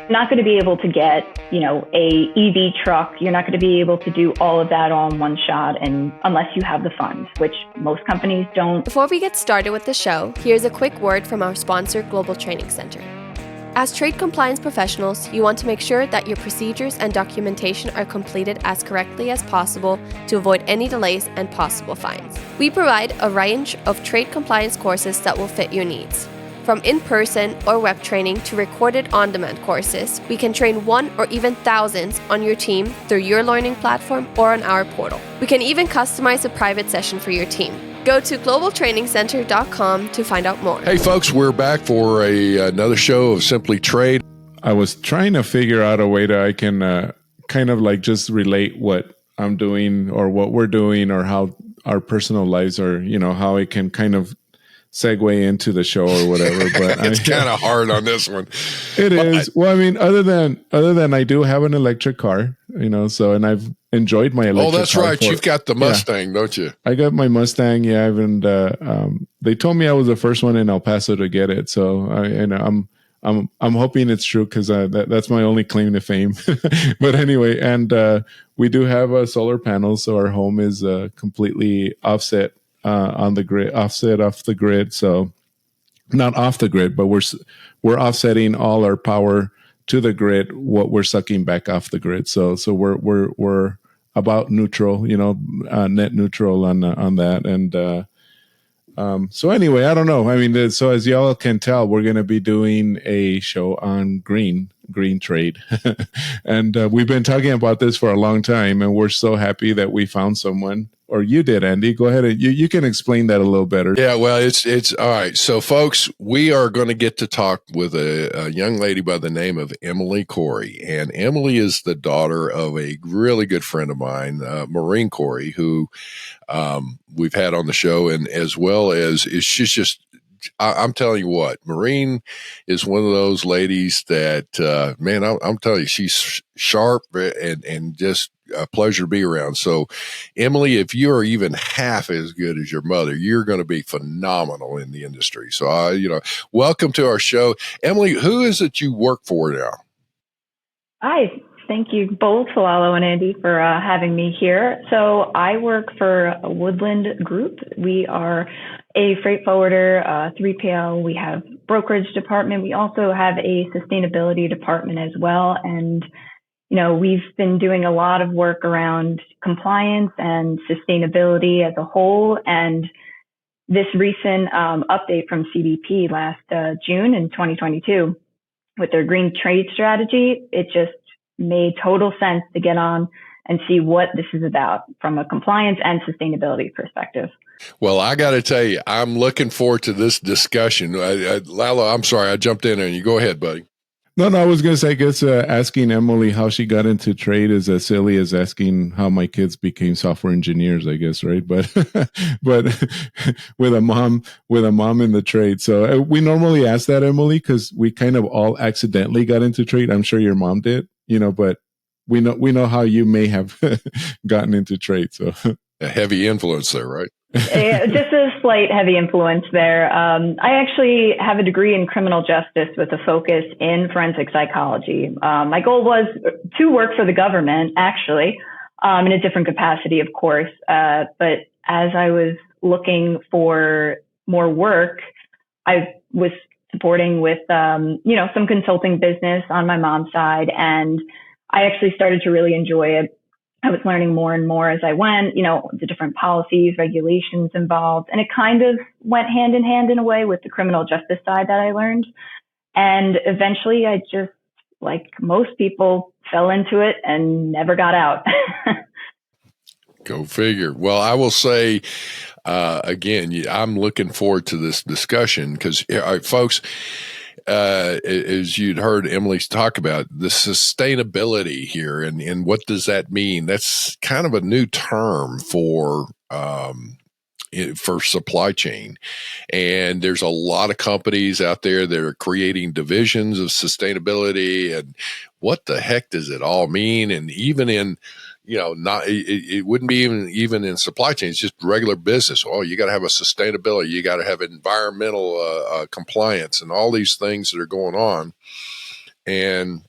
not going to be able to get, a EV truck. You're not going to be able to do all of that all in one shot, and unless you have the funds, which most companies don't. Before we get started with the show, here's a quick word from our sponsor, Global Training Center. As trade compliance professionals, you want to make sure that your procedures and documentation are completed as correctly as possible to avoid any delays and possible fines. We provide a range of trade compliance courses that will fit your needs. From in-person or web training to recorded on-demand courses, we can train one or even thousands on your team through your learning platform or on our portal. We can even customize a private session for your team. Go to globaltrainingcenter.com to find out more. Hey folks, we're back for another show of Simply Trade. I was trying to figure out a way that I can kind of like just relate what I'm doing or what we're doing or how our personal lives are, how it can kind of segue into the show or whatever. But it's kind of hard on this one. It is. Well, I mean, other than I do have an electric car, so, and I've enjoyed my electric car. Oh, that's right. You've got the Mustang, don't you? I got my Mustang. Yeah. They told me I was the first one in El Paso to get it. So I'm hoping it's true because that's my only claim to fame. But anyway, and we do have solar panels, so our home is completely offset on the grid, offset off the grid. So not off the grid, but we're offsetting all our power to the grid, what we're sucking back off the grid. So we're about neutral, net neutral on that. And so anyway, I don't know. I mean, so as y'all can tell, we're going to be doing a show on green trade. And we've been talking about this for a long time, and we're so happy that we found someone. Or you did, Andy. Go ahead. You can explain that a little better. Yeah, well, it's all right. So, folks, we are going to get to talk with a young lady by the name of Emily Cori. And Emily is the daughter of a really good friend of mine, Maureen Cori, who we've had on the show. And as well as she's just, I'm telling you what, Maureen is one of those ladies that, man, I'm telling you, she's sharp and just a pleasure to be around. So, Emily, if you are even half as good as your mother, you're going to be phenomenal in the industry. So, welcome to our show. Emily, who is it you work for now? Hi. Thank you both, Lalo and Andy, for having me here. So I work for Woodland Group. We are a freight forwarder, 3PL. We have brokerage department. We also have a sustainability department as well. And, we've been doing a lot of work around compliance and sustainability as a whole. And this recent update from CBP last June in 2022 with their green trade strategy, it just made total sense to get on and see what this is about from a compliance and sustainability perspective. Well, I got to tell you, I'm looking forward to this discussion. Lalo, I'm sorry, I jumped in and you go ahead, buddy. No, I was going to say, I guess asking Emily how she got into trade is as silly as asking how my kids became software engineers, I guess, right? But with a mom in the trade. So we normally ask that, Emily, because we kind of all accidentally got into trade. I'm sure your mom did, but we know how you may have gotten into trade. So a heavy influence there, right? Just a slight heavy influence there. I actually have a degree in criminal justice with a focus in forensic psychology. My goal was to work for the government, actually, in a different capacity, of course. But as I was looking for more work, I was supporting with, some consulting business on my mom's side. And I actually started to really enjoy it. I was learning more and more as I went, the different policies, regulations involved. And it kind of went hand in hand in a way with the criminal justice side that I learned. And eventually I just, like most people, fell into it and never got out. Go figure. Well, I will say, again, I'm looking forward to this discussion because, folks, as you'd heard Emily talk about, the sustainability here and what does that mean? That's kind of a new term for supply chain. And there's a lot of companies out there that are creating divisions of sustainability. And what the heck does it all mean? And even in, it wouldn't be even in supply chain. It's just regular business. Oh, you got to have a sustainability. You got to have environmental compliance and all these things that are going on. And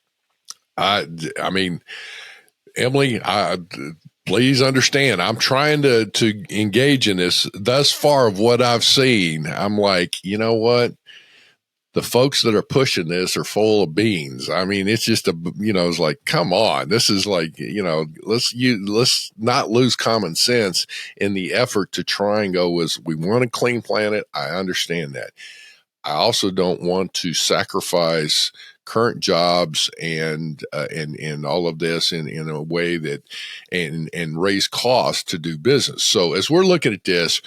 I mean, Emily, please understand, I'm trying to engage in this. Thus far of what I've seen, I'm like, you know what? The folks that are pushing this are full of beans. I mean, it's just it's like, come on, this is like, let's not lose common sense in the effort to try and go we want a clean planet. I understand that. I also don't want to sacrifice current jobs and all of this in a way that and raise costs to do business. So as we're looking at this,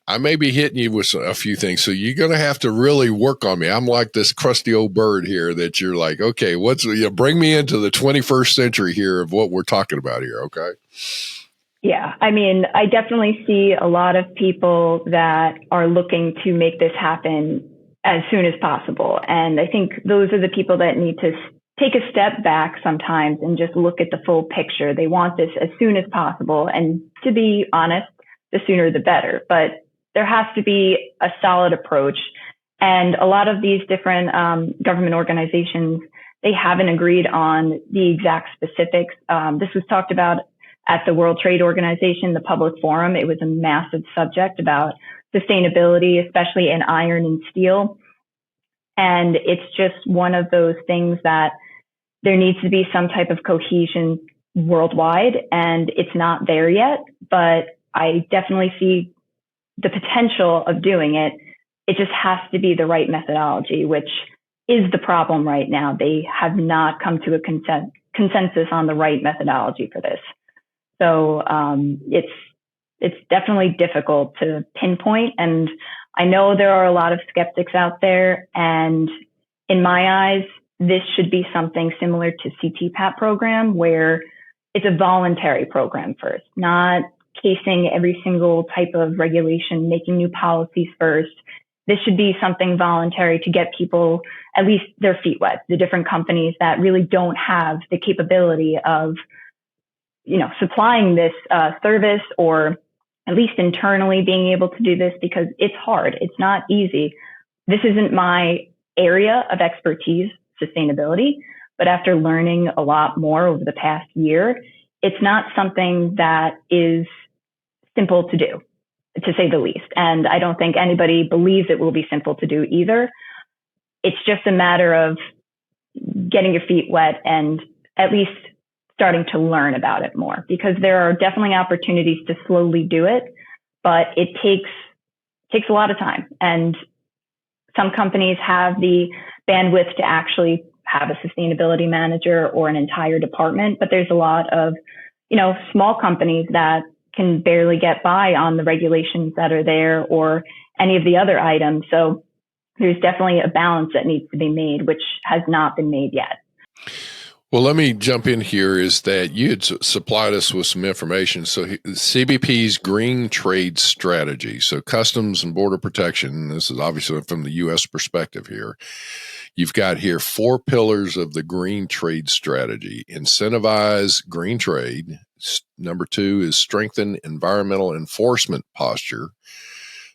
I may be hitting you with a few things. So you're going to have to really work on me. I'm like this crusty old bird here that you're like, okay, bring me into the 21st century here of what we're talking about here. Okay. Yeah. I mean, I definitely see a lot of people that are looking to make this happen as soon as possible. And I think those are the people that need to take a step back sometimes and just look at the full picture. They want this as soon as possible. And to be honest, the sooner the better. But there has to be a solid approach. And a lot of these different government organizations, they haven't agreed on the exact specifics. This was talked about at the World Trade Organization, the public forum. It was a massive subject about sustainability, especially in iron and steel. And it's just one of those things that there needs to be some type of cohesion worldwide, and it's not there yet, but I definitely see the potential of doing it. It just has to be the right methodology, which is the problem right now. They have not come to a consensus on the right methodology for this. So it's definitely difficult to pinpoint. And I know there are a lot of skeptics out there. And in my eyes, this should be something similar to CTPAT program, where it's a voluntary program first, not casing every single type of regulation, making new policies first. This should be something voluntary to get people at least their feet wet, the different companies that really don't have the capability of, supplying this service, or at least internally being able to do this, because it's hard. It's not easy. This isn't my area of expertise, sustainability, but after learning a lot more over the past year, it's not something that is simple to do, to say the least. And I don't think anybody believes it will be simple to do either. It's just a matter of getting your feet wet and at least starting to learn about it more, because there are definitely opportunities to slowly do it, but it takes a lot of time. And some companies have the bandwidth to actually have a sustainability manager or an entire department, but there's a lot of, small companies that can barely get by on the regulations that are there or any of the other items. So there's definitely a balance that needs to be made, which has not been made yet. Well, let me jump in here, is that you had supplied us with some information. So CBP's Green Trade Strategy, so Customs and Border Protection, this is obviously from the U.S. perspective here. You've got here 4 pillars of the Green Trade Strategy. Incentivize green trade. Number 2 is strengthen environmental enforcement posture.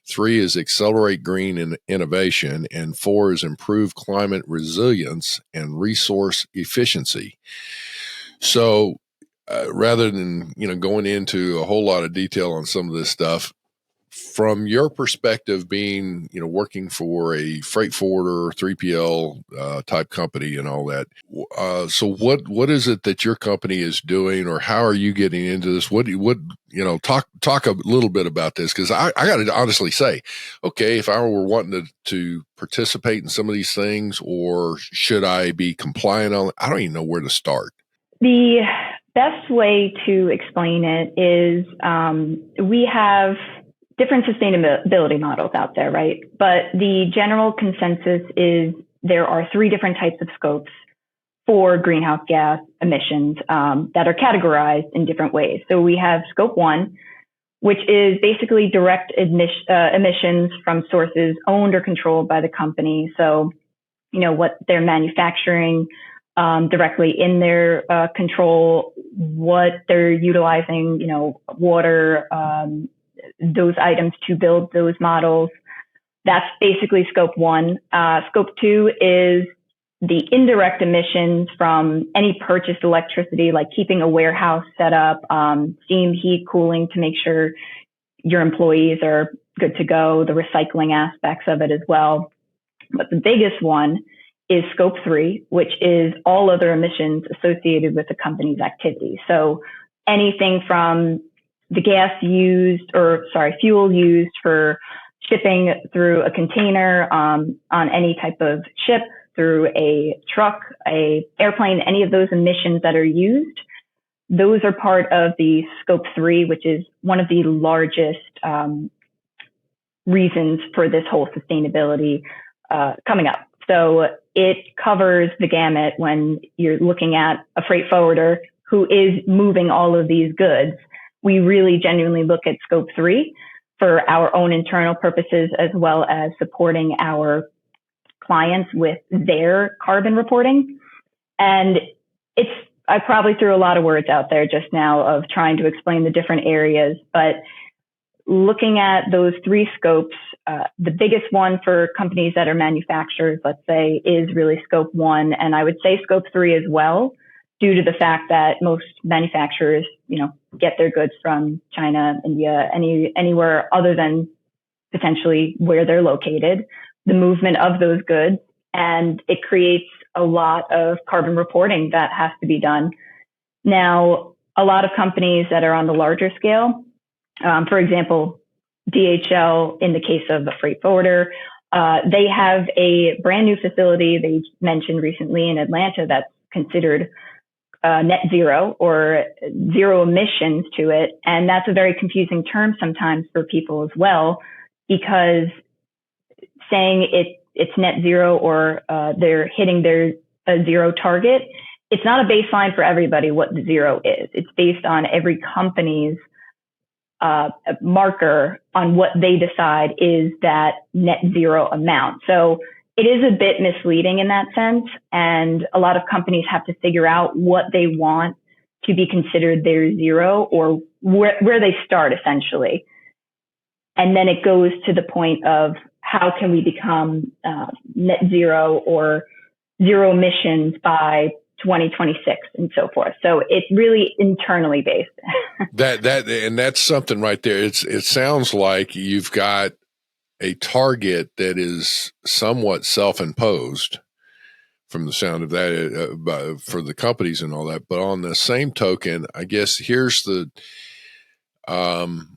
3 is accelerate green innovation, and 4 is improve climate resilience and resource efficiency. So rather than, going into a whole lot of detail on some of this stuff, from your perspective, being, working for a freight forwarder, 3PL type company and all that. So what is it that your company is doing, or how are you getting into this? Talk a little bit about this, because I got to honestly say, okay, if I were wanting to participate in some of these things, or should I be compliant on, I don't even know where to start. The best way to explain it is we have different sustainability models out there, right? But the general consensus is there are 3 different types of scopes for greenhouse gas emissions that are categorized in different ways. So we have scope 1, which is basically direct emissions from sources owned or controlled by the company. So, what they're manufacturing directly in their control, what they're utilizing, water, those items to build those models. That's basically scope 1. Scope 2 is the indirect emissions from any purchased electricity, like keeping a warehouse set up, steam, heat, cooling to make sure your employees are good to go, the recycling aspects of it as well. But the biggest one is scope 3, which is all other emissions associated with the company's activity. So anything from the fuel used for shipping through a container, on any type of ship, through a truck, a airplane, any of those emissions that are used, those are part of the scope 3, which is one of the largest reasons for this whole sustainability coming up. So it covers the gamut when you're looking at a freight forwarder who is moving all of these goods. We really genuinely look at scope 3 for our own internal purposes, as well as supporting our clients with their carbon reporting. And I probably threw a lot of words out there just now of trying to explain the different areas, but looking at those 3 scopes, the biggest one for companies that are manufacturers, let's say, is really scope 1. And I would say scope 3 as well, due to the fact that most manufacturers, get their goods from China, India, anywhere other than potentially where they're located, the movement of those goods. And it creates a lot of carbon reporting that has to be done. Now, a lot of companies that are on the larger scale, for example, DHL, in the case of a freight forwarder, they have a brand new facility they mentioned recently in Atlanta that's considered net zero or zero emissions to it. And that's a very confusing term sometimes for people as well, because saying it's net zero or they're hitting their zero target, it's not a baseline for everybody what the zero is. It's based on every company's marker on what they decide is that net zero amount. So it is a bit misleading in that sense. And a lot of companies have to figure out what they want to be considered their zero, or where they start essentially. And then it goes to the point of how can we become net zero or zero emissions by 2026 and so forth. So it's really internally based. And that's something right there. It sounds like you've got a target that is somewhat self-imposed from the sound of that for the companies and all that. But on the same token, I guess here's the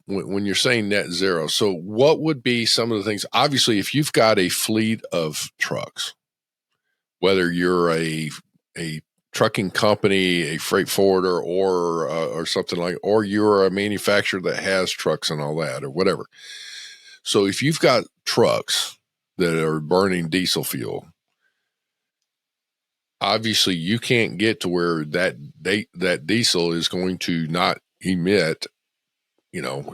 when you're saying net zero. So what would be some of the things? Obviously, if you've got a fleet of trucks, whether you're a trucking company, a freight forwarder, or something like, or you're a manufacturer that has trucks and all that, or whatever. So if you've got trucks that are burning diesel fuel, obviously you can't get to where that diesel is going to not emit,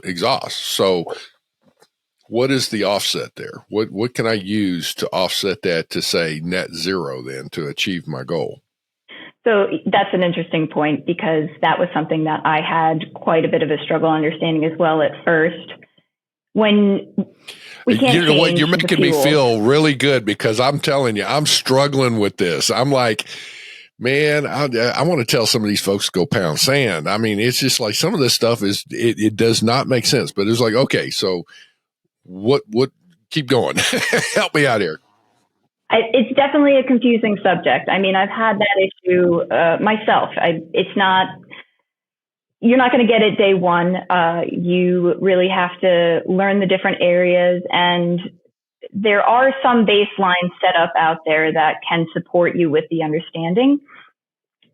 exhaust. So what is the offset there? What can I use to offset that to say net zero then to achieve my goal? So that's an interesting point, because that was something that I had quite a bit of a struggle understanding as well at first. When we can't you know what, you're making me feel really good, because I'm telling you, I'm struggling with this. I'm like, man, I want to tell some of these folks to go pound sand. I mean, it's just like some of this stuff it does not make sense, but it's like, okay, so what, keep going. Help me out here. It's definitely a confusing subject. I mean, I've had that issue myself. You're not going to get it day one. You really have to learn the different areas, and there are some baselines set up out there that can support you with the understanding.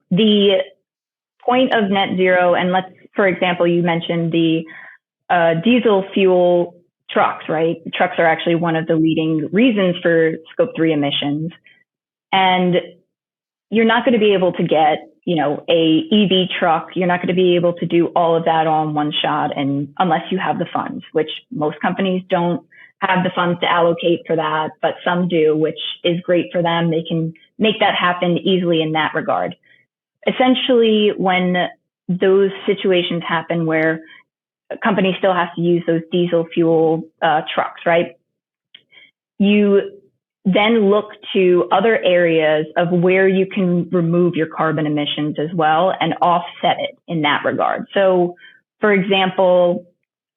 The point of net zero, and for example, you mentioned the diesel fuel trucks, right? Trucks are actually one of the leading reasons for scope 3 emissions. And you're not going to be able to get, a EV truck. You're not going to be able to do all of that all in one shot, and unless you have the funds, which most companies don't have the funds to allocate for that, but some do, which is great for them. They can make that happen easily in that regard. Essentially, when those situations happen where a company still has to use those diesel fuel trucks, right? You then look to other areas of where you can remove your carbon emissions as well and offset it in that regard. So, for example,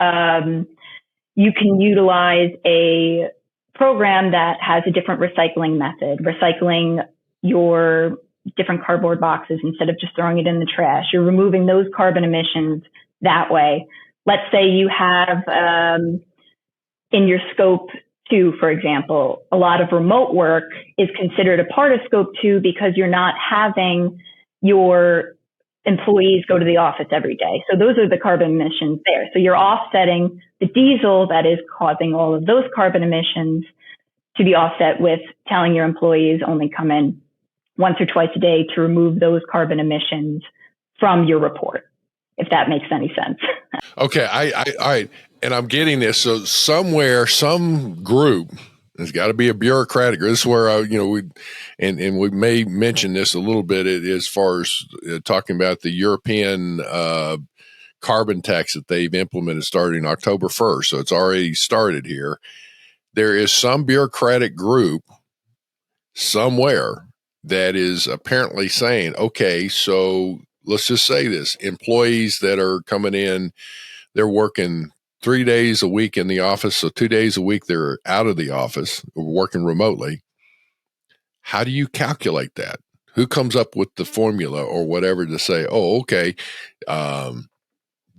you can utilize a program that has a different recycling method, recycling your different cardboard boxes instead of just throwing it in the trash. You're removing those carbon emissions that way. Let's say you have in your scope 2, for example, a lot of remote work is considered a part of scope 2 because you're not having your employees go to the office every day. So those are the carbon emissions there. So you're offsetting the diesel that is causing all of those carbon emissions to be offset with telling your employees only come in once or twice a day to remove those carbon emissions from your report, if that makes any sense. Okay. All right. And I'm getting this. So somewhere, some group, there's got to be a bureaucratic. This is where we may mention this a little bit as far as talking about the European carbon tax that they've implemented starting October 1st. So it's already started here. There is some bureaucratic group somewhere that is apparently saying, okay, so let's just say this: employees that are coming in, they're working 3 days a week in the office. So 2 days a week, they're out of the office working remotely. How do you calculate that? Who comes up with the formula or whatever to say, oh, okay,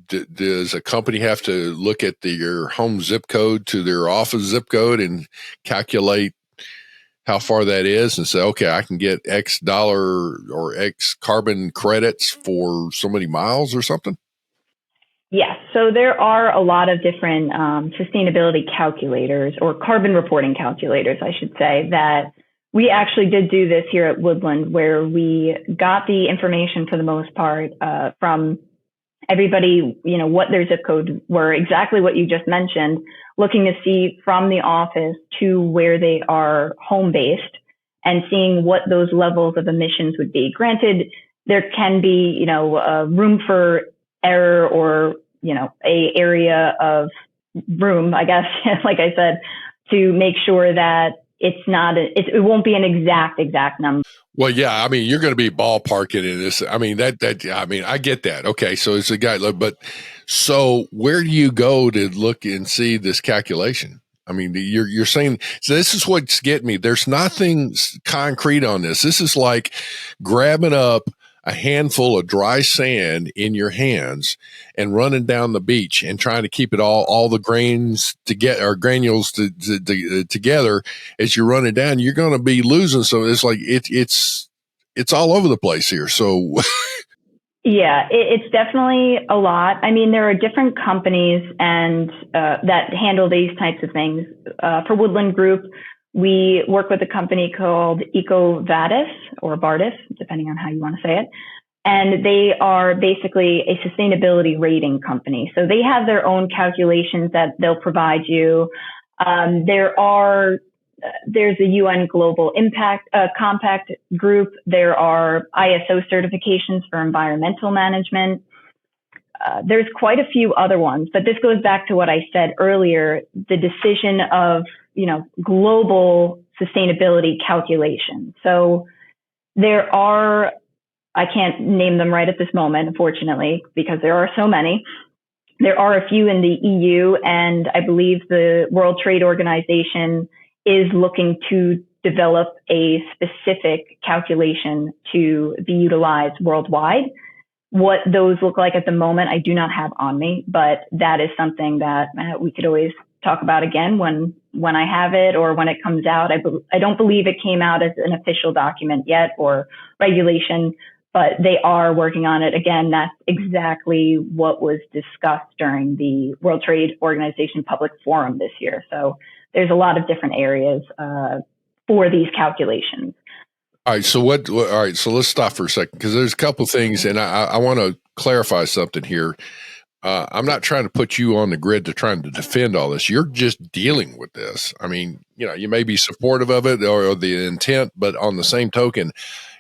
does a company have to look at your home zip code to their office zip code and calculate how far that is and say, okay, I can get X dollar or X carbon credits for so many miles or something? Yes. So there are a lot of different sustainability calculators, or carbon reporting calculators, I should say, that we actually did do this here at Woodland, where we got the information for the most part from everybody, what their zip codes were, exactly what you just mentioned, looking to see from the office to where they are home based and seeing what those levels of emissions would be. Granted, there can be, room for error or, a area of room, I guess, like I said, to make sure that it's not, it won't be an exact number. Well, yeah, I mean, you're going to be ballparking in this. I mean, I get that. Okay. So it's a guy, but so where do you go to look and see this calculation? I mean, you're saying, so this is what's getting me. There's nothing concrete on this. This is like grabbing up a handful of dry sand in your hands and running down the beach and trying to keep it all the grains together, or granules together as you're running down. You're going to be losing. So it's like it's all over the place here. So yeah, it's definitely a lot. I mean, there are different companies and that handle these types of things. For Woodland Group, we work with a company called EcoVadis or Bardis, depending on how you want to say it. And they are basically a sustainability rating company. So they have their own calculations that they'll provide you. There's a UN Global Impact Compact group. There are ISO certifications for environmental management. There's quite a few other ones, but this goes back to what I said earlier, the decision of, global sustainability calculation. So there are, I can't name them right at this moment, unfortunately, because there are so many. There are a few in the EU, and I believe the World Trade Organization is looking to develop a specific calculation to be utilized worldwide. What those look like at the moment, I do not have on me, but that is something that we could always talk about again when I have it or when it comes out. I don't believe it came out as an official document yet or regulation, but they are working on it. Again, that's exactly what was discussed during the World Trade Organization Public Forum this year. So there's a lot of different areas for these calculations. All right. So all right. So let's stop for a second because there's a couple things, and I want to clarify something here. I'm not trying to put you on the grid to trying to defend all this. You're just dealing with this. I mean, you may be supportive of it or the intent, but on the same token,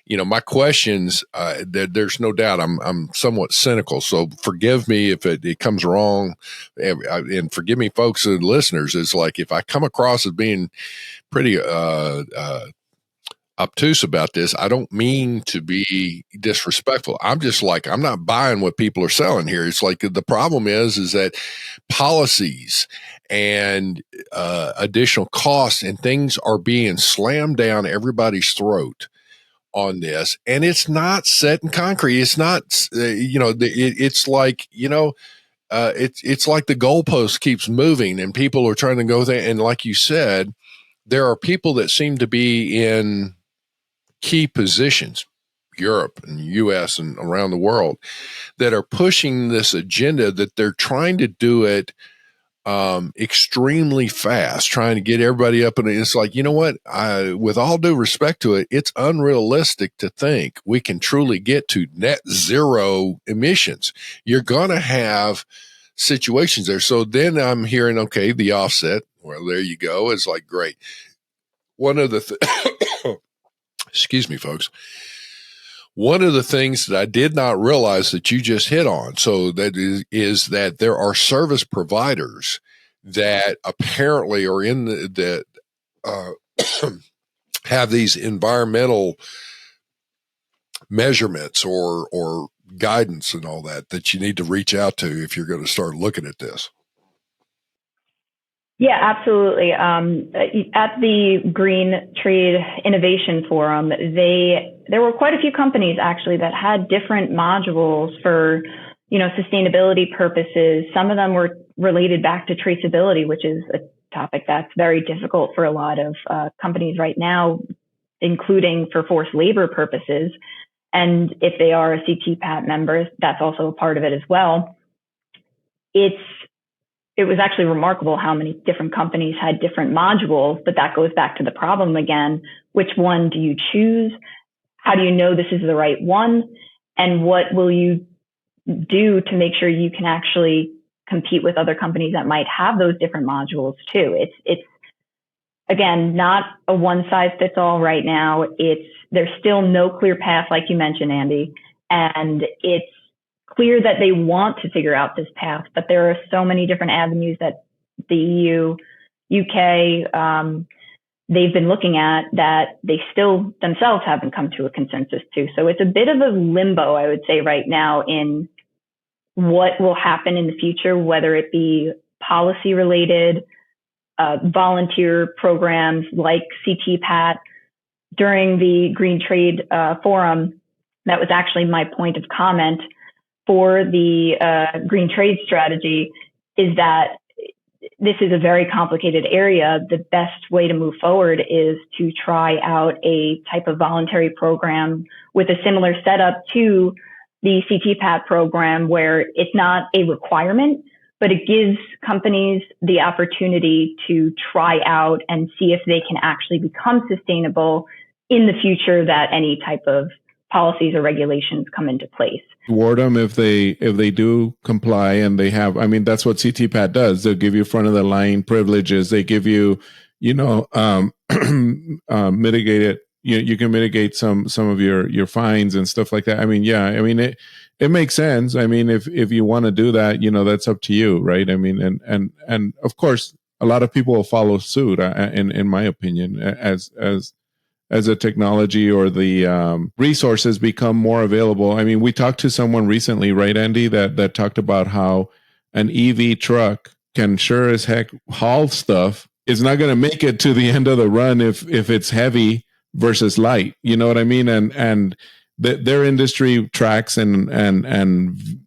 my questions, there's no doubt I'm somewhat cynical. So forgive me if it comes wrong, and forgive me, folks and listeners. It's like if I come across as being pretty obtuse about this. I don't mean to be disrespectful. I'm just like, I'm not buying what people are selling here. It's like the problem is that policies and additional costs and things are being slammed down everybody's throat on this, and it's not set in concrete. It's not, it's like, it's like the goalpost keeps moving, and people are trying to go there. And like you said, there are people that seem to be in key positions, Europe and US and around the world, that are pushing this agenda that they're trying to do it extremely fast, trying to get everybody up. And it's like, you know what? With all due respect to it, it's unrealistic to think we can truly get to net zero emissions. You're going to have situations there. So then I'm hearing, okay, the offset. Well, there you go. It's like, great. One of the excuse me, folks. One of the things that I did not realize that you just hit on, so that is that there are service providers that apparently are in that have these environmental measurements or guidance and all that you need to reach out to if you're going to start looking at this. Yeah, absolutely. At the Green Trade Innovation Forum, there were quite a few companies actually that had different modules for, sustainability purposes. Some of them were related back to traceability, which is a topic that's very difficult for a lot of companies right now, including for forced labor purposes. And if they are a CTPAT member, that's also a part of it as well. It was actually remarkable how many different companies had different modules, but that goes back to the problem again. Which one do you choose? How do you know this is the right one? And what will you do to make sure you can actually compete with other companies that might have those different modules too? It's again, not a one size fits all right now. There's still no clear path, like you mentioned, Andy, and it's clear that they want to figure out this path, but there are so many different avenues that the EU, UK, they've been looking at that they still themselves haven't come to a consensus to. So it's a bit of a limbo, I would say, right now in what will happen in the future, whether it be policy related, volunteer programs like CTPAT. During the Green Trade Forum, that was actually my point of comment for the green trade strategy, is that this is a very complicated area. The best way to move forward is to try out a type of voluntary program with a similar setup to the CTPAT program, where it's not a requirement, but it gives companies the opportunity to try out and see if they can actually become sustainable in the future that any type of policies or regulations come into place. Reward them if they do comply, and they have. I mean, that's what CTPAT does. They'll give you front of the line privileges. They give you, mitigated. You can mitigate some of your fines and stuff like that. I mean, yeah. I mean, it makes sense. I mean, if you want to do that, that's up to you, right? I mean, and of course, a lot of people will follow suit. In my opinion, as the technology or the resources become more available. I mean, we talked to someone recently, right, Andy, that talked about how an EV truck can sure as heck haul stuff. It's not going to make it to the end of the run if it's heavy versus light. You know what I mean? And their industry tracks and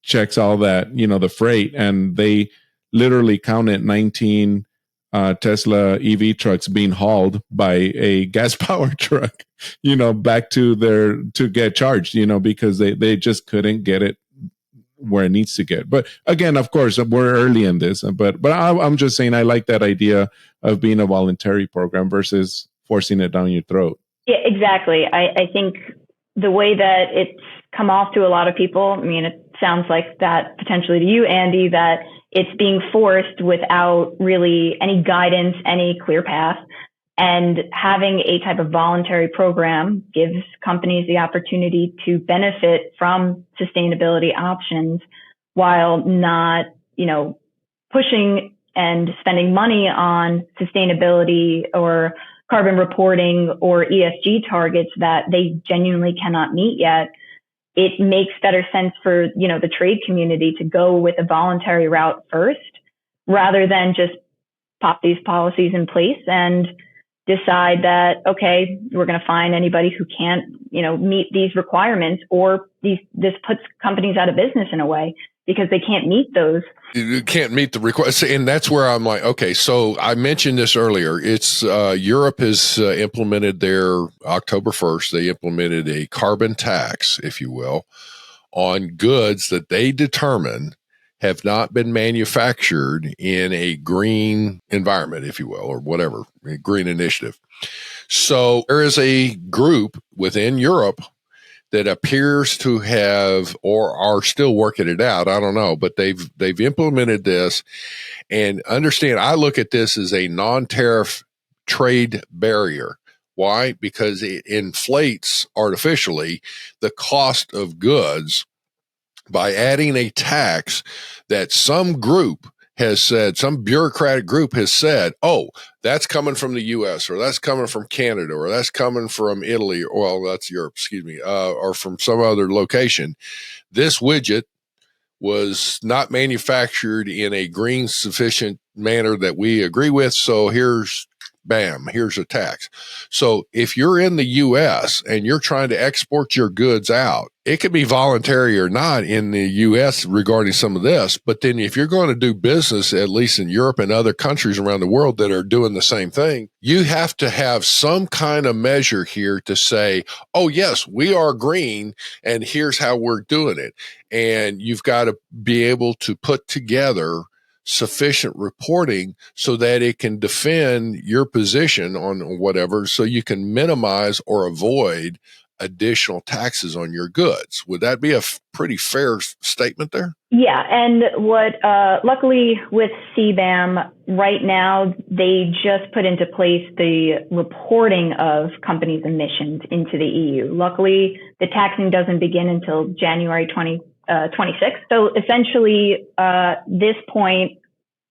checks all that, the freight, and they literally counted 19 Tesla EV trucks being hauled by a gas powered truck, back to get charged, because they just couldn't get it where it needs to get. But again, of course, we're early in this, but I'm just saying, I like that idea of being a voluntary program versus forcing it down your throat. Yeah, exactly. I think the way that it's come off to a lot of people, I mean, it sounds like that potentially to you, Andy, that it's being forced without really any guidance, any clear path. And having a type of voluntary program gives companies the opportunity to benefit from sustainability options while not, pushing and spending money on sustainability or carbon reporting or ESG targets that they genuinely cannot meet yet, it makes better sense for, the trade community to go with a voluntary route first, rather than just pop these policies in place and decide that, okay, we're going to fine anybody who can't, meet these requirements, or this puts companies out of business in a way because they can't meet those. You can't meet the request. And that's where I'm like, okay, so I mentioned this earlier. It's Europe has implemented their October 1st. They implemented a carbon tax, if you will, on goods that they determine have not been manufactured in a green environment, if you will, or whatever, a green initiative. So there is a group within Europe that appears to have, or are still working it out. I don't know, but they've implemented this. And understand, I look at this as a non-tariff trade barrier. Why? Because it inflates artificially the cost of goods by adding a tax that some group has said, some bureaucratic group has said, oh, that's coming from the U.S. or that's coming from Canada or that's coming from Italy, or well, that's Europe, or from some other location. This widget was not manufactured in a green sufficient manner that we agree with. So here's a tax. So if you're in the U.S. and you're trying to export your goods out, it could be voluntary or not in the U.S. regarding some of this. But then if you're going to do business, at least in Europe and other countries around the world that are doing the same thing, you have to have some kind of measure here to say, oh, yes, we are green and here's how we're doing it. And you've got to be able to put together sufficient reporting so that it can defend your position on whatever, so you can minimize or avoid additional taxes on your goods. Would that be a pretty fair statement there? Yeah. And what, luckily with CBAM right now, they just put into place the reporting of companies' emissions into the EU. Luckily, the taxing doesn't begin until January 2026. So essentially, this point,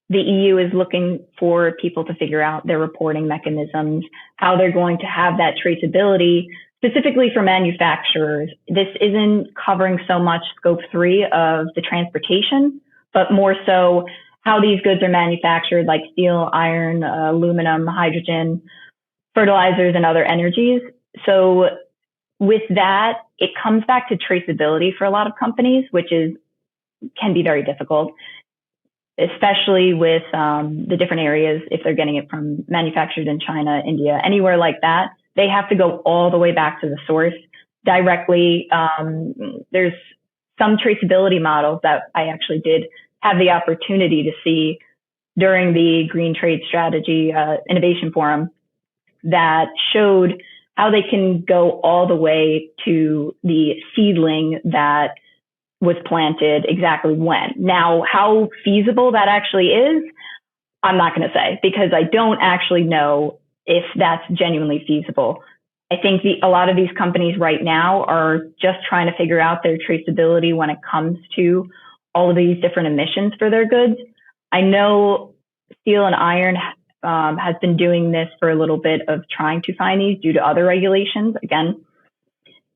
the EU is looking for people to figure out their reporting mechanisms, how they're going to have that traceability, specifically for manufacturers. This isn't covering so much scope 3 of the transportation, but more so how these goods are manufactured, like steel, iron, aluminum, hydrogen, fertilizers, and other energies. So with that, it comes back to traceability for a lot of companies, which can be very difficult, especially with the different areas. If they're getting it from manufactured in China, India, anywhere like that, they have to go all the way back to the source directly. There's some traceability models that I actually did have the opportunity to see during the Green Trade Strategy Innovation Forum that showed how they can go all the way to the seedling that was planted exactly when. Now, how feasible that actually is, I'm not going to say, because I don't actually know if that's genuinely feasible. I think a lot of these companies right now are just trying to figure out their traceability when it comes to all of these different emissions for their goods. I know steel and iron has been doing this for a little bit of trying to find these due to other regulations. Again,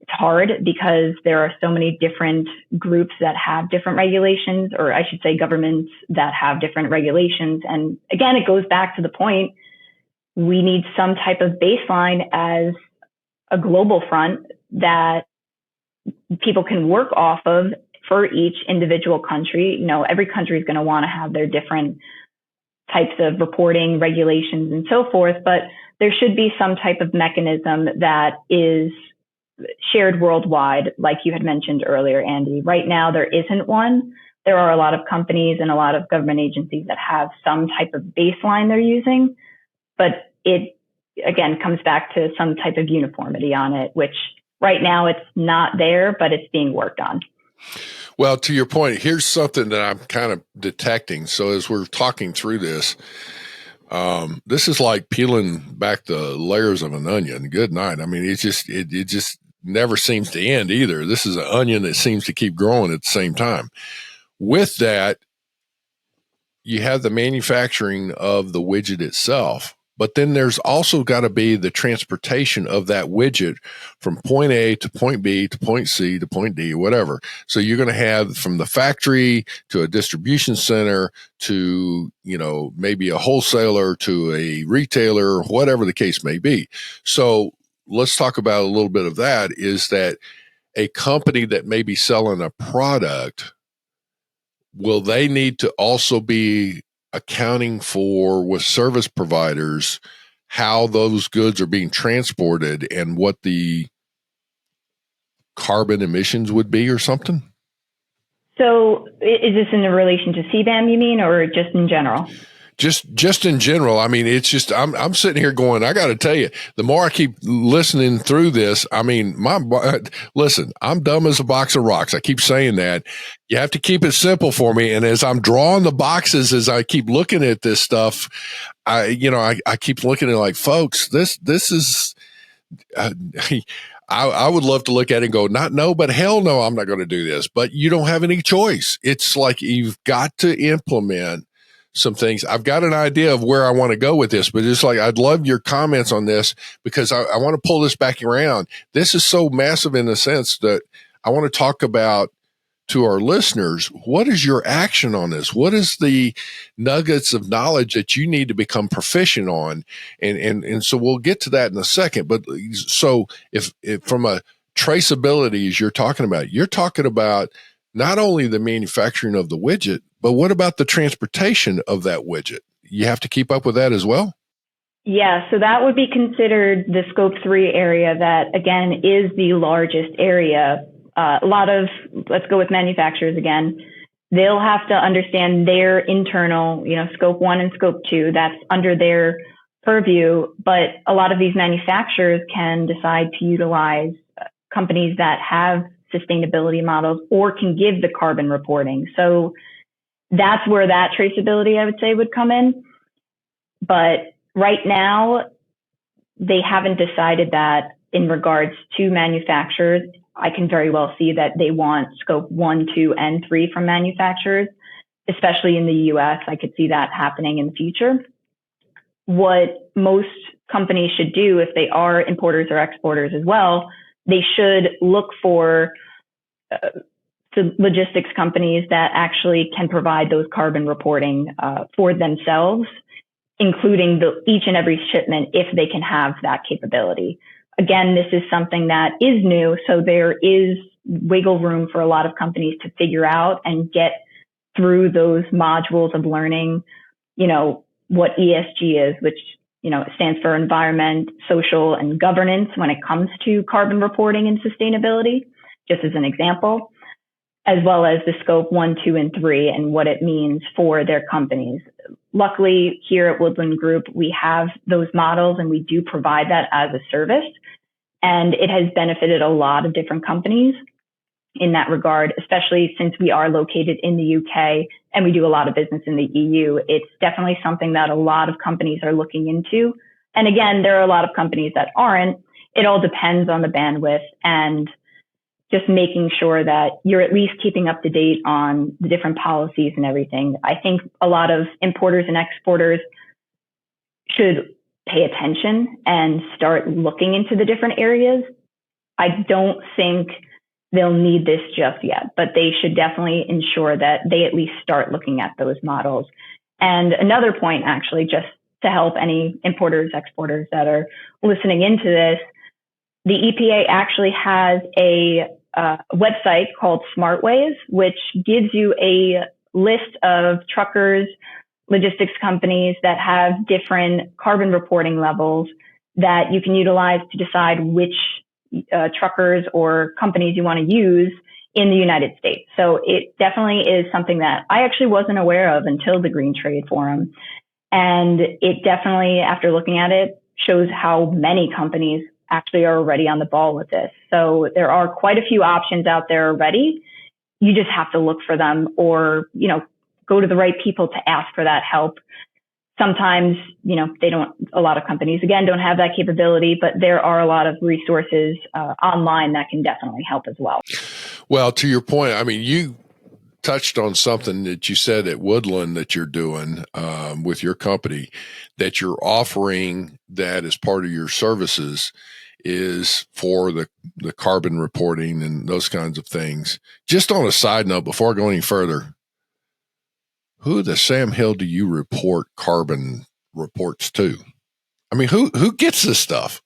it's hard because there are so many different groups that have different regulations, or I should say governments that have different regulations. And again, it goes back to the point, we need some type of baseline as a global front that people can work off of for each individual country. Every country is going to want to have their different types of reporting regulations and so forth, but there should be some type of mechanism that is shared worldwide, like you had mentioned earlier, Andy. Right now, there isn't one. There are a lot of companies and a lot of government agencies that have some type of baseline they're using, but it, again, comes back to some type of uniformity on it, which right now it's not there, but it's being worked on. Well, to your point, here's something that I'm kind of detecting. So as we're talking through this, this is like peeling back the layers of an onion. Good night. I mean, it just never seems to end either. This is an onion that seems to keep growing at the same time. With that, you have the manufacturing of the widget itself, but then there's also got to be the transportation of that widget from point A to point B to point C to point D, whatever. So you're going to have from the factory to a distribution center to, maybe a wholesaler to a retailer, whatever the case may be. So let's talk about a little bit of that, is that a company that may be selling a product, will they need to also be accounting for, with service providers, how those goods are being transported and what the carbon emissions would be or something? So is this in relation to CBAM, you mean, or just in general? Just in general. I mean, it's just, I'm sitting here going, I got to tell you, the more I keep listening through this, I mean, listen, I'm dumb as a box of rocks. I keep saying that. You have to keep it simple for me. And as I'm drawing the boxes, as I keep looking at this stuff, I keep looking at it like, folks, this is, I would love to look at it and go, not no, but hell no, I'm not going to do this. But you don't have any choice. It's like you've got to implement some things. I've got an idea of where I want to go with this, but it's like, I'd love your comments on this, because I want to pull this back around. This is so massive in the sense that I want to talk about to our listeners, what is your action on this? What is the nuggets of knowledge that you need to become proficient on? And so we'll get to that in a second. But so if from a traceability, as you're talking about not only the manufacturing of the widget, but what about the transportation of that widget? You have to keep up with that as well? Yeah, so that would be considered the scope 3 area that, again, is the largest area. Let's go with manufacturers again. They'll have to understand their internal, scope 1 and scope 2. That's under their purview. But a lot of these manufacturers can decide to utilize companies that have sustainability models or can give the carbon reporting. So that's where that traceability, I would say, would come in. But right now, they haven't decided that in regards to manufacturers. I can very well see that they want scope 1, 2, and 3 from manufacturers, especially in the US. I could see that happening in the future. What most companies should do, if they are importers or exporters as well, they should look for logistics companies that actually can provide those carbon reporting for themselves, including each and every shipment, if they can have that capability. Again, this is something that is new, so there is wiggle room for a lot of companies to figure out and get through those modules of learning, what ESG is, which, stands for environment, social, and governance when it comes to carbon reporting and sustainability, just as an example, as well as the scope 1, 2, and 3 and what it means for their companies. Luckily, here at Woodland Group, we have those models and we do provide that as a service. And it has benefited a lot of different companies in that regard, especially since we are located in the UK and we do a lot of business in the EU. It's definitely something that a lot of companies are looking into. And again, there are a lot of companies that aren't. It all depends on the bandwidth and just making sure that you're at least keeping up to date on the different policies and everything. I think a lot of importers and exporters should pay attention and start looking into the different areas. I don't think they'll need this just yet, but they should definitely ensure that they at least start looking at those models. And another point, actually, just to help any importers, exporters that are listening into this, the EPA actually has a website called SmartWays, which gives you a list of truckers, logistics companies that have different carbon reporting levels that you can utilize to decide which truckers or companies you want to use in the United States. So it definitely is something that I actually wasn't aware of until the Green Trade Forum. And it definitely, after looking at it, shows how many companies actually are already on the ball with this. So there are quite a few options out there already. You just have to look for them or, go to the right people to ask for that help. Sometimes, a lot of companies, again, don't have that capability, but there are a lot of resources online that can definitely help as well. Well, to your point, I mean, you touched on something that you said at Woodland that you're doing with your company, that you're offering that as part of your services is for the carbon reporting and those kinds of things. Just on a side note, before I go any further, who the Sam Hill do you report carbon reports to? I mean, who gets this stuff?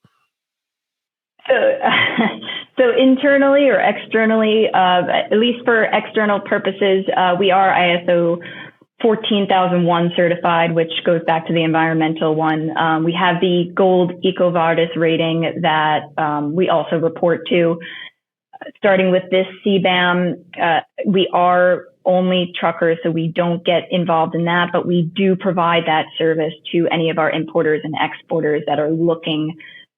So internally or externally, at least for external purposes, we are ISO 14001 certified, which goes back to the environmental one. We have the gold EcoVadis rating that we also report to. Starting with this CBAM, we are only truckers, so we don't get involved in that, but we do provide that service to any of our importers and exporters that are looking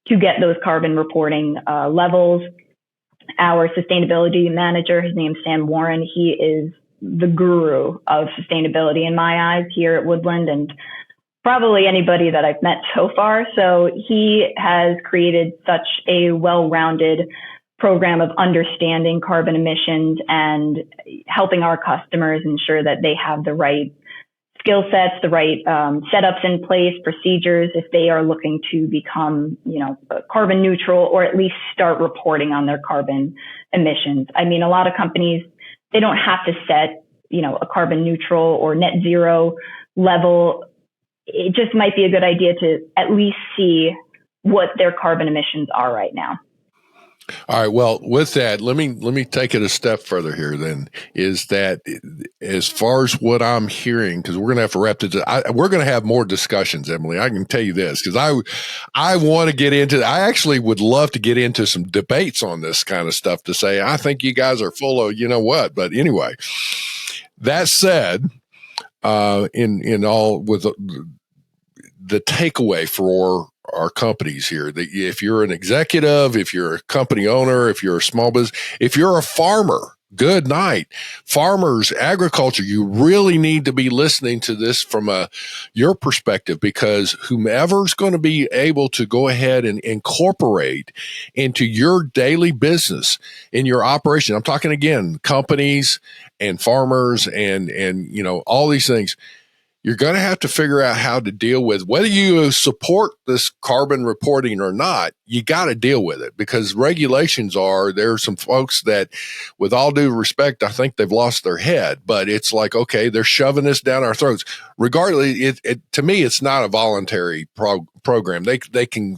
to get those carbon reporting levels. Our sustainability manager, his name's Sam Warren, he is the guru of sustainability in my eyes here at Woodland, and probably anybody that I've met so far. So he has created such a well-rounded program of understanding carbon emissions and helping our customers ensure that they have the right skill sets, the right setups in place, procedures, if they are looking to become, carbon neutral or at least start reporting on their carbon emissions. I mean, a lot of companies, they don't have to set, a carbon neutral or net zero level. It just might be a good idea to at least see what their carbon emissions are right now. All right. Well, with that, let me take it a step further here. Then is that as far as what I'm hearing, because we're going to have to wrap this. We're going to have more discussions, Emily. I can tell you this because I want to get into. I actually would love to get into some debates on this kind of stuff to say I think you guys are full of what. But anyway, that said, in all with the takeaway for our companies here, that if you're an executive, if you're a company owner, if you're a small business, if you're a farmer, good night. Farmers, agriculture, you really need to be listening to this from your perspective, because whomever's going to be able to go ahead and incorporate into your daily business, in your operation, I'm talking again, companies and farmers and all these things, you're going to have to figure out how to deal with whether you support this carbon reporting or not. You got to deal with it because regulations there are some folks that, with all due respect, I think they've lost their head, but it's like, okay, they're shoving this down our throats. Regardless, to me, it's not a voluntary program. They can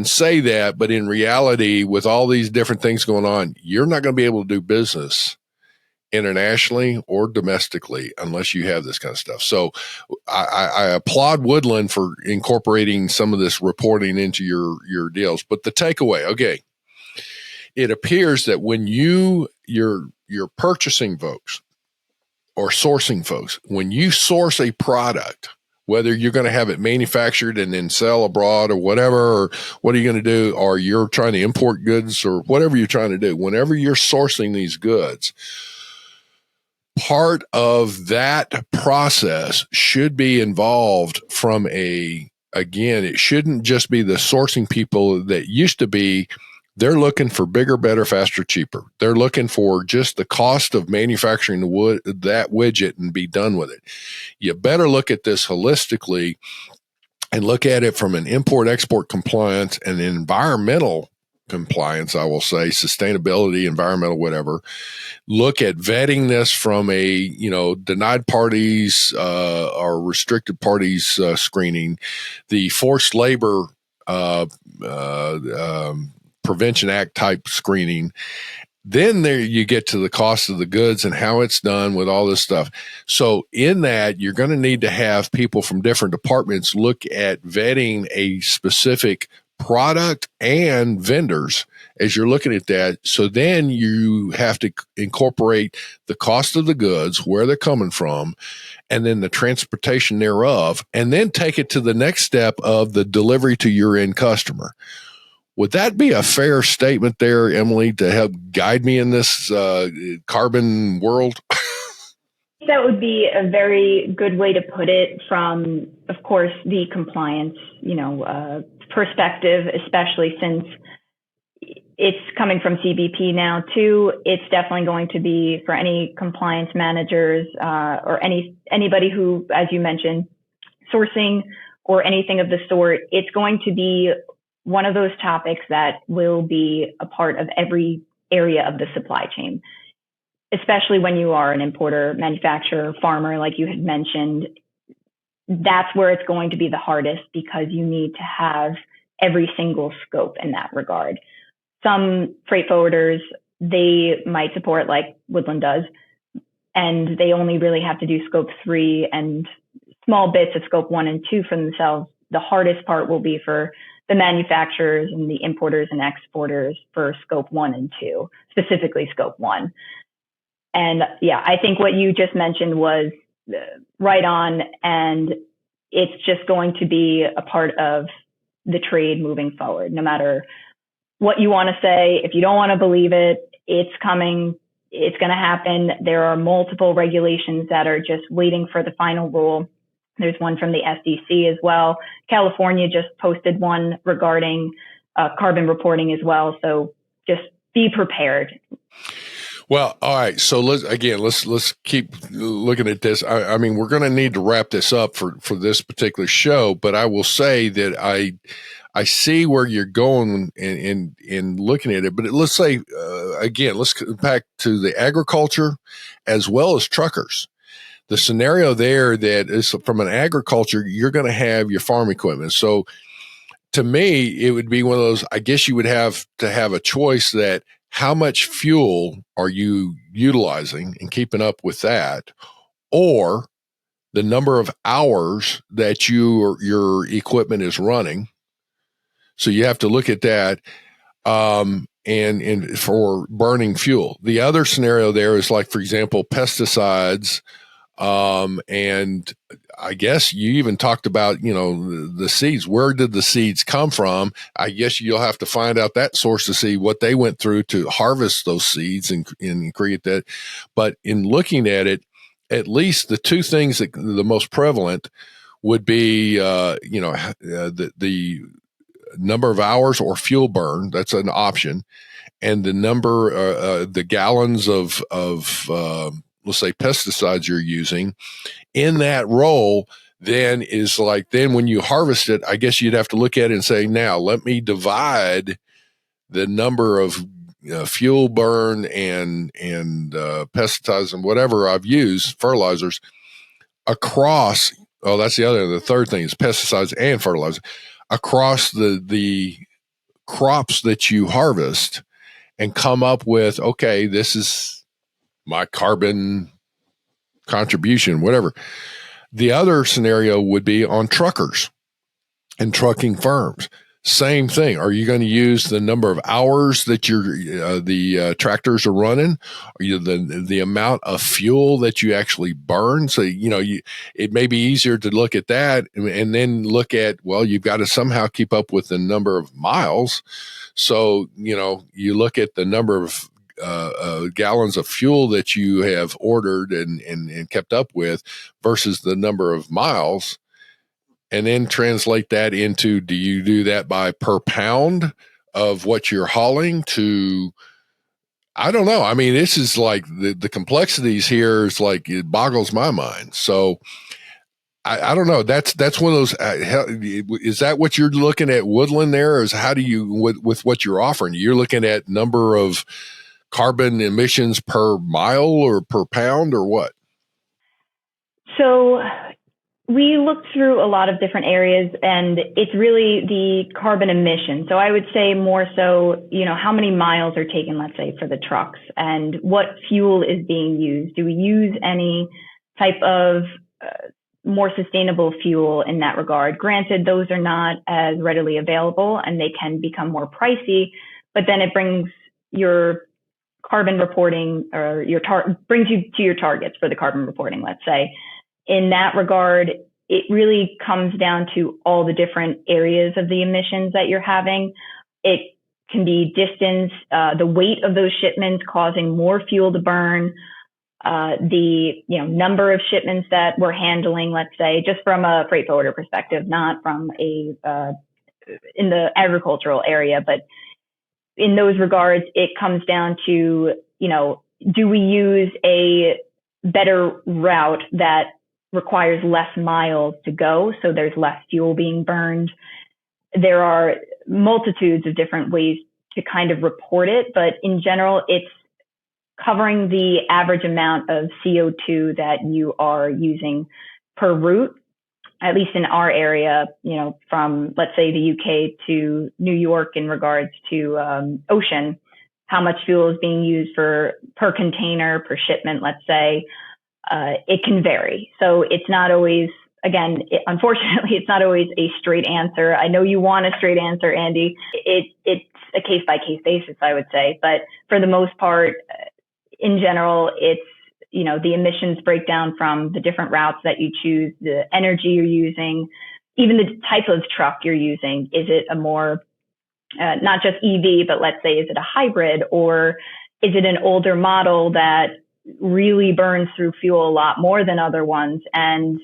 say that, but in reality, with all these different things going on, you're not going to be able to do business internationally or domestically unless you have this kind of stuff. So I applaud Woodland for incorporating some of this reporting into your deals. But the takeaway, okay, it appears that when you're purchasing folks or sourcing folks, when you source a product, whether you're going to have it manufactured and then sell abroad or whatever, or what are you going to do, or you're trying to import goods or whatever you're trying to do, whenever you're sourcing these goods, part of that process should be involved from again, it shouldn't just be the sourcing people that used to be. They're looking for bigger, better, faster, cheaper. They're looking for just the cost of manufacturing that widget and be done with it. You better look at this holistically and look at it from an import-export compliance and environmental compliance, I will say, sustainability, environmental, whatever. Look at vetting this from a, denied parties or restricted parties screening, the forced labor Prevention Act type screening. Then there you get to the cost of the goods and how it's done with all this stuff. So in that, you're going to need to have people from different departments look at vetting a specific product and vendors as you're looking at that. So then you have to incorporate the cost of the goods, where they're coming from, and then the transportation thereof, and then take it to the next step of the delivery to your end customer. Would that be a fair statement there, Emily, to help guide me in this carbon world? That would be a very good way to put it from, of course, the compliance, perspective, especially since it's coming from CBP now too. It's definitely going to be for any compliance managers or anybody who, as you mentioned, sourcing or anything of the sort. It's going to be one of those topics that will be a part of every area of the supply chain, especially when you are an importer, manufacturer, farmer, like you had mentioned. That's where it's going to be the hardest because you need to have every single scope in that regard. Some freight forwarders, they might support like Woodland does, and they only really have to do scope 3 and small bits of scope 1 and 2 for themselves. The hardest part will be for the manufacturers and the importers and exporters for scope 1 and 2, specifically scope 1. And yeah, I think what you just mentioned was right on, and it's just going to be a part of the trade moving forward. No matter what you want to say, if you don't want to believe it, it's coming, it's going to happen. There are multiple regulations that are just waiting for the final rule. There's one from the SEC as well. California just posted one regarding carbon reporting as well. So just be prepared. Well, all right. So let's keep looking at this. I mean, we're going to need to wrap this up for this particular show, but I will say that I see where you're going in looking at it. But let's say again, let's go back to the agriculture as well as truckers. The scenario there that is from an agriculture, you're going to have your farm equipment. So to me, it would be one of those, I guess you would have to have a choice that how much fuel are you utilizing and keeping up with that, or the number of hours that your equipment is running. So you have to look at that. And for burning fuel. The other scenario there is like, for example, pesticides. And I guess you even talked about, the seeds. Where did the seeds come from? I guess you'll have to find out that source to see what they went through to harvest those seeds and create that. But in looking at it, at least the two things that the most prevalent would be, the number of hours or fuel burn. That's an option. And the number, the gallons of let's say pesticides you're using in that role, then is like, then when you harvest it, I guess you'd have to look at it and say, now let me divide the number of fuel burn and pesticides and whatever I've used, fertilizers, across. Oh, that's the third thing is pesticides and fertilizer across the crops that you harvest, and come up with, okay, this is my carbon contribution, whatever. The other scenario would be on truckers and trucking firms. Same thing. Are you going to use the number of hours that the tractors are running? Are you the amount of fuel that you actually burn? So, it may be easier to look at that and then look at, well, you've got to somehow keep up with the number of miles. So, you look at the number of gallons of fuel that you have ordered and kept up with versus the number of miles. And then translate that into, do you do that by per pound of what you're hauling to, I don't know. I mean, this is like the complexities here is like, it boggles my mind. So I don't know. That's one of those, is that what you're looking at Woodland there? Or is how do you, with what you're offering, you're looking at number of carbon emissions per mile or per pound or what? So we looked through a lot of different areas, and it's really the carbon emission. So I would say more so, how many miles are taken, let's say, for the trucks, and what fuel is being used. Do we use any type of more sustainable fuel in that regard? Granted, those are not as readily available, and they can become more pricey, but then it brings your carbon reporting or brings you to your targets for the carbon reporting, let's say. In that regard, it really comes down to all the different areas of the emissions that you're having. It can be distance, the weight of those shipments causing more fuel to burn, the number of shipments that we're handling, let's say, just from a freight forwarder perspective, not from in the agricultural area, but in those regards, it comes down to, do we use a better route that requires less miles to go, so there's less fuel being burned? There are multitudes of different ways to kind of report it, but in general, it's covering the average amount of CO2 that you are using per route, at least in our area, from, let's say, the UK to New York in regards to ocean, how much fuel is being used per container, per shipment, let's say. It can vary. So it's not always, unfortunately, it's not always a straight answer. I know you want a straight answer, Andy. It's a case-by-case basis, I would say. But for the most part, in general, it's, the emissions breakdown from the different routes that you choose, the energy you're using, even the type of truck you're using. Is it a more, not just EV, but let's say, is it a hybrid, or is it an older model that really burns through fuel a lot more than other ones? And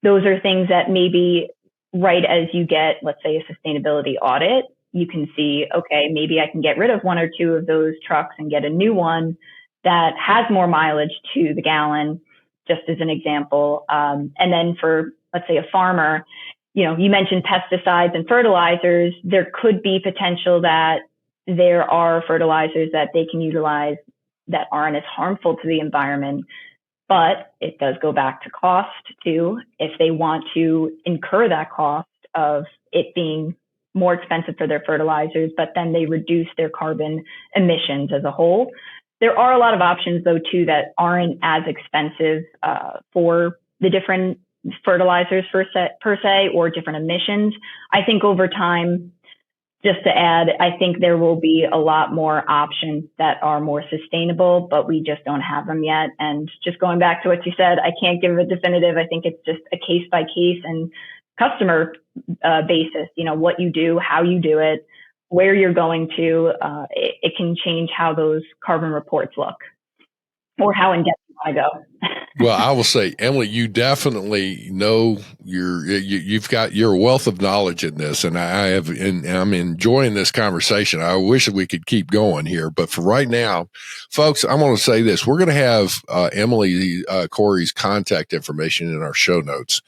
those are things that maybe right as you get, let's say, a sustainability audit, you can see, okay, maybe I can get rid of one or two of those trucks and get a new one that has more mileage to the gallon, just as an example. And then for, let's say, a farmer, you mentioned pesticides and fertilizers. There could be potential that there are fertilizers that they can utilize that aren't as harmful to the environment. But it does go back to cost too. If they want to incur that cost of it being more expensive for their fertilizers, but then they reduce their carbon emissions as a whole. There are a lot of options, though, too, that aren't as expensive for the different fertilizers per se, or different emissions. I think over time, just to add, I think there will be a lot more options that are more sustainable, but we just don't have them yet. And just going back to what you said, I can't give a definitive. I think it's just a case by case and customer basis, what you do, how you do it, where you're going to, it can change how those carbon reports look, or how in depth you want to go. Well, I will say, Emily, you definitely know you've got your wealth of knowledge in this, and I'm enjoying this conversation. I wish we could keep going here, but for right now, folks, I'm going to say this: we're going to have Emily Cori's contact information in our show notes.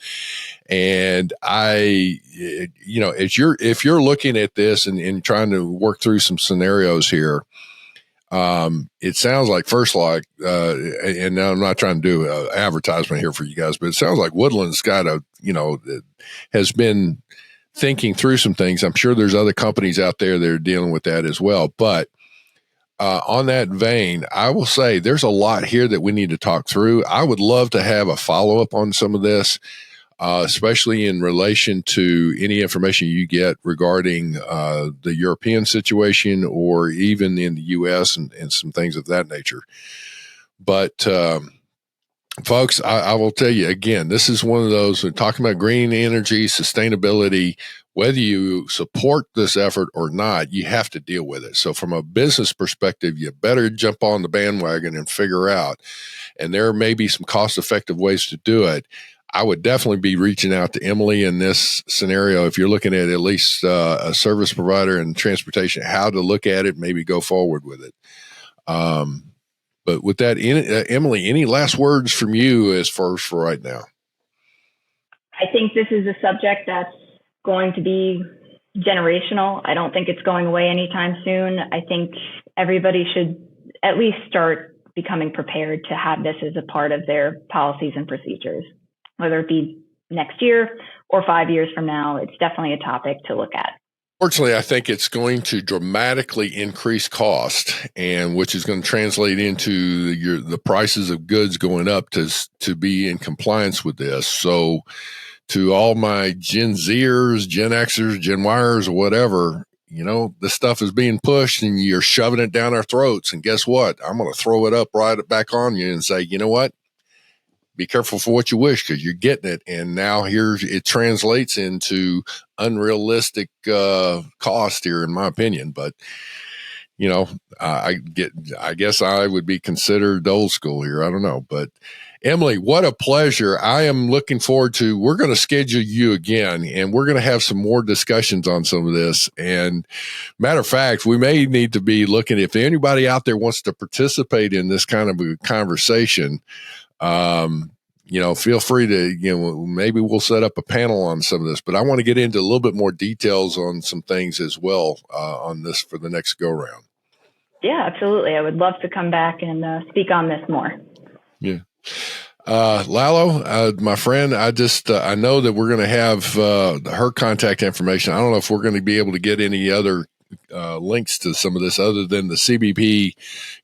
And if you're looking at this and trying to work through some scenarios here, it sounds like, first of all, and now I'm not trying to do advertisement here for you guys, but it sounds like Woodland's got has been thinking through some things. I'm sure there's other companies out there that are dealing with that as well. But on that vein, I will say there's a lot here that we need to talk through. I would love to have a follow-up on some of this. Especially in relation to any information you get regarding the European situation, or even in the U.S. and some things of that nature. But folks, I will tell you again, this is one of those, we're talking about green energy, sustainability. Whether you support this effort or not, you have to deal with it. So from a business perspective, you better jump on the bandwagon and figure out. And there may be some cost-effective ways to do it. I would definitely be reaching out to Emily in this scenario. If you're looking at least a service provider and transportation, how to look at it, maybe go forward with it. But with that, Emily, any last words from you as far as for right now? I think this is a subject that's going to be generational. I don't think it's going away anytime soon. I think everybody should at least start becoming prepared to have this as a part of their policies and procedures. Whether it be next year or 5 years from now, it's definitely a topic to look at. Fortunately, I think it's going to dramatically increase cost, and which is going to translate into the prices of goods going up to be in compliance with this. So to all my Gen Zers, Gen Xers, Gen Yers, or whatever, this stuff is being pushed and you're shoving it down our throats. And guess what? I'm going to throw it up right back on you and say, you know what? Be careful for what you wish, because you're getting it. And now it translates into unrealistic cost here, in my opinion. But, I guess I would be considered old school here. I don't know. But Emily, what a pleasure. I am looking forward to, we're going to schedule you again, and we're going to have some more discussions on some of this. And matter of fact, we may need to be looking, if anybody out there wants to participate in this kind of a conversation, feel free to, maybe we'll set up a panel on some of this, but I want to get into a little bit more details on some things as well on this for the next go round. Yeah, absolutely. I would love to come back and speak on this more. Yeah. Lalo, my friend, I know that we're going to have her contact information. I don't know if we're going to be able to get any other links to some of this other than the CBP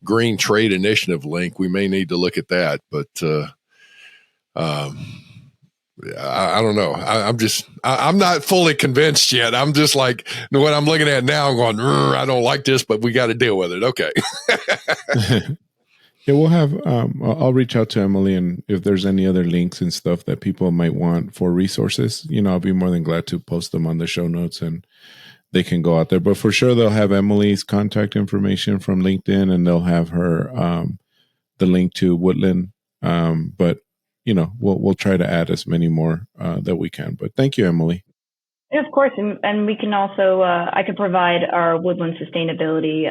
Green Trade Initiative link. We may need to look at that, but I don't know. I'm not fully convinced yet. I'm just like, what I'm looking at now, I'm going, I don't like this, but we got to deal with it. Okay. Yeah, we'll have, I'll reach out to Emily, and if there's any other links and stuff that people might want for resources, I'll be more than glad to post them on the show notes and they can go out there. But for sure, they'll have Emily's contact information from LinkedIn, and they'll have her, the link to Woodland. But we'll try to add as many more that we can. But thank you, Emily. Yeah, of course. And we can also, I could provide our Woodland sustainability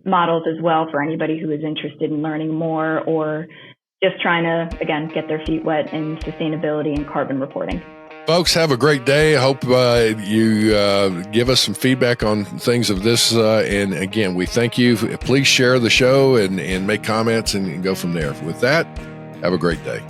models as well for anybody who is interested in learning more or just trying to, again, get their feet wet in sustainability and carbon reporting. Folks, have a great day. I hope you give us some feedback on things of this. And again, we thank you. Please share the show and make comments and go from there. With that, have a great day.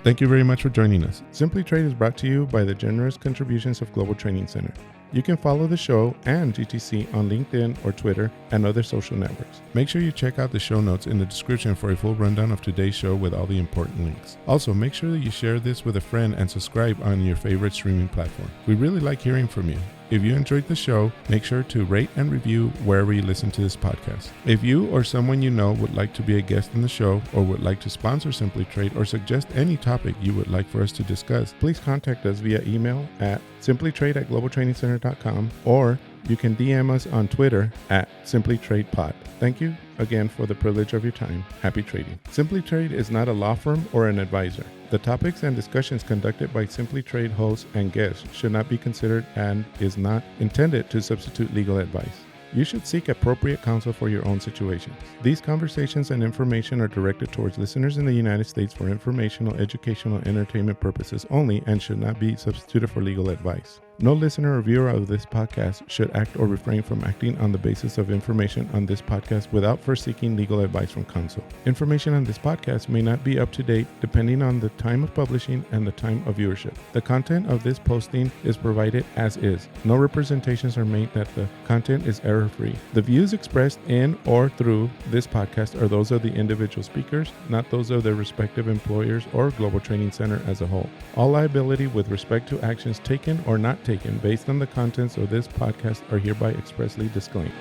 Thank you very much for joining us. Simply Trade is brought to you by the generous contributions of Global Training Center. You can follow the show and GTC on LinkedIn or Twitter and other social networks. Make sure you check out the show notes in the description for a full rundown of today's show with all the important links. Also, make sure that you share this with a friend and subscribe on your favorite streaming platform. We really like hearing from you. If you enjoyed the show, make sure to rate and review wherever you listen to this podcast. If you or someone you know would like to be a guest in the show or would like to sponsor Simply Trade or suggest any topic you would like for us to discuss, please contact us via email at simplytrade@globaltrainingcenter.com, or you can DM us on Twitter at simplytradepod. Thank you again for the privilege of your time. Happy trading. Simply Trade is not a law firm or an advisor. The topics and discussions conducted by Simply Trade hosts and guests should not be considered and is not intended to substitute legal advice. You should seek appropriate counsel for your own situations. These conversations and information are directed towards listeners in the United States for informational, educational, and entertainment purposes only and should not be substituted for legal advice. No listener or viewer of this podcast should act or refrain from acting on the basis of information on this podcast without first seeking legal advice from counsel. Information on this podcast may not be up to date depending on the time of publishing and the time of viewership. The content of this posting is provided as is. No representations are made that the content is error-free. The views expressed in or through this podcast are those of the individual speakers, not those of their respective employers or Global Training Center as a whole. All liability with respect to actions taken or not taken based on the contents of this podcast are hereby expressly disclaimed.